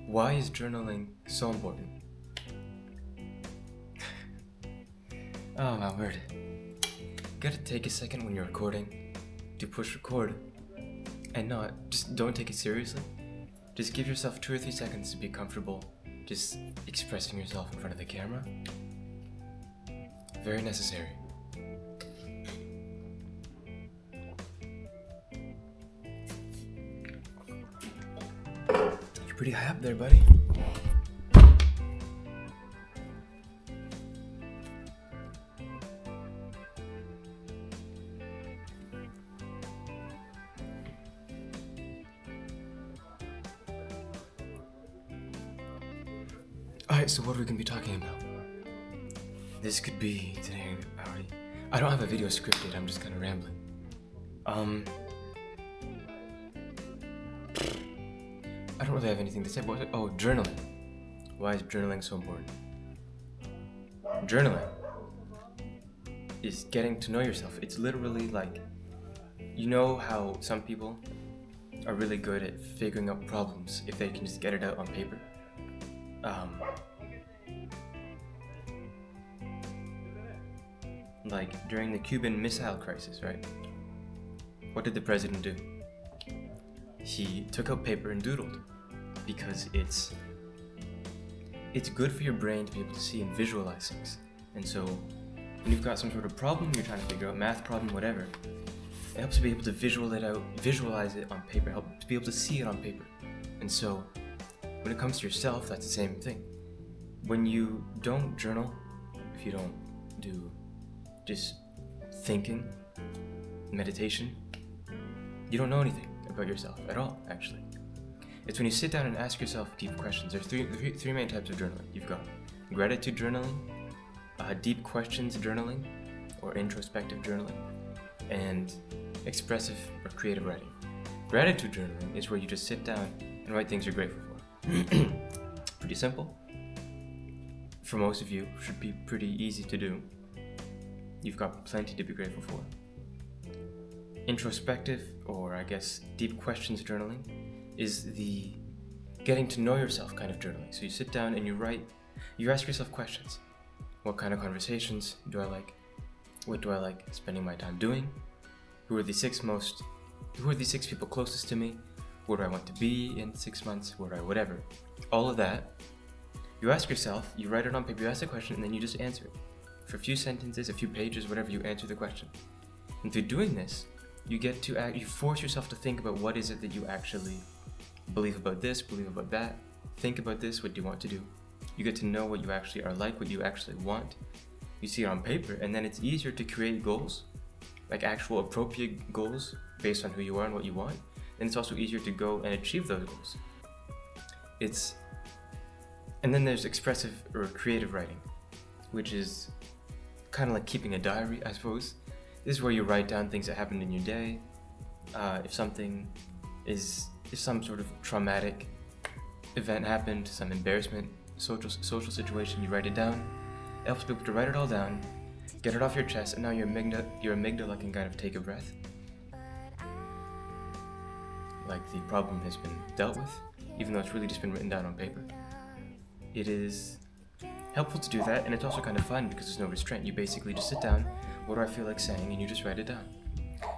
Why is journaling so important? Oh my word. Gotta take a second when you're recording to push record and just don't take it seriously. Just give yourself 2 or 3 seconds to be comfortable just expressing yourself in front of the camera. Very necessary. You're pretty high up there, buddy. Alright, so what are we gonna be talking about? This could be today. I don't have a video scripted, I'm just kind of rambling. I don't really have anything to say. Oh, journaling. Why is journaling so important? Journaling is getting to know yourself. It's literally like, you know how some people are really good at figuring out problems if they can just get it out on paper? Like during the Cuban Missile Crisis, right? What did the president do? He took out paper and doodled, because it's good for your brain to be able to see and visualize things. And so when you've got some sort of problem you're trying to figure out, math problem, whatever, it helps to be able to visualize it on paper, help to be able to see it on paper. And so when it comes to yourself, that's the same thing. When you don't journal, if you don't do just thinking, meditation, you don't know anything about yourself at all, actually. It's when you sit down and ask yourself deep questions. There's three main types of journaling. You've got gratitude journaling, deep questions journaling, or introspective journaling, and expressive or creative writing. Gratitude journaling is where you just sit down and write things you're grateful for. Pretty simple. For most of you, should be pretty easy to do. You've got plenty to be grateful for. Introspective, or I guess deep questions journaling, is the getting to know yourself kind of journaling. So you sit down and you ask yourself questions. What kind of conversations do I like? What do I like spending my time doing? Who are the 6 people closest to me? Where do I want to be in 6 months? Whatever. All of that, you ask yourself, you write it on paper, you ask the question, and then you just answer it. For a few sentences, a few pages, whatever, you answer the question. And through doing this, you force yourself to think about what is it that you actually believe about this, believe about that, think about this, what do you want to do. You get to know what you actually are like, what you actually want. You see it on paper, and then it's easier to create goals, like actual appropriate goals based on who you are and what you want. And it's also easier to go and achieve those goals. And then there's expressive or creative writing, which is kind of like keeping a diary, I suppose. This is where you write down things that happened in your day. If some sort of traumatic event happened, some embarrassment, social situation, you write it down. It helps people to write it all down, get it off your chest, and now your amygdala can kind of take a breath. Like the problem has been dealt with, even though it's really just been written down on paper. It is helpful to do that, and it's also kind of fun because there's no restraint. You basically just sit down, what do I feel like saying, and you just write it down.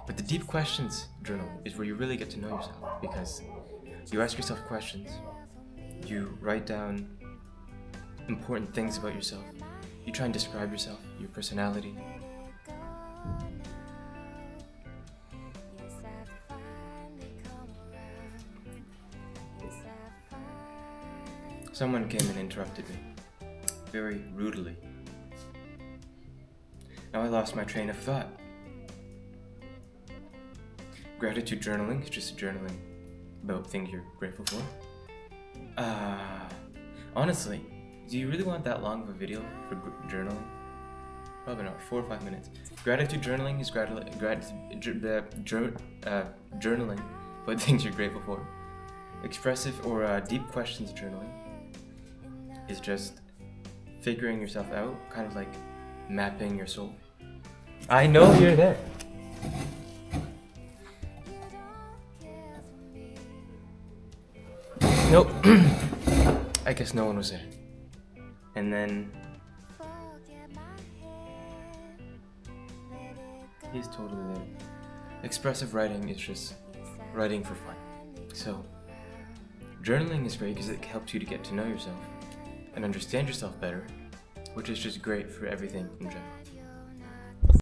But the deep questions journal is where you really get to know yourself, because you ask yourself questions, you write down important things about yourself, you try and describe yourself, your personality. Someone came and interrupted me, very rudely. Now I lost my train of thought. Gratitude journaling is just journaling about things you're grateful for. Honestly, do you really want that long of a video for journaling? Probably not, 4 or 5 minutes. Gratitude journaling is journaling about things you're grateful for. Expressive or deep questions journaling is just figuring yourself out, kind of like mapping your soul. I know you're there. Nope. I guess no one was there. And then he's totally there. Expressive writing is just writing for fun. So journaling is great because it helps you to get to know yourself and understand yourself better, which is just great for everything in general.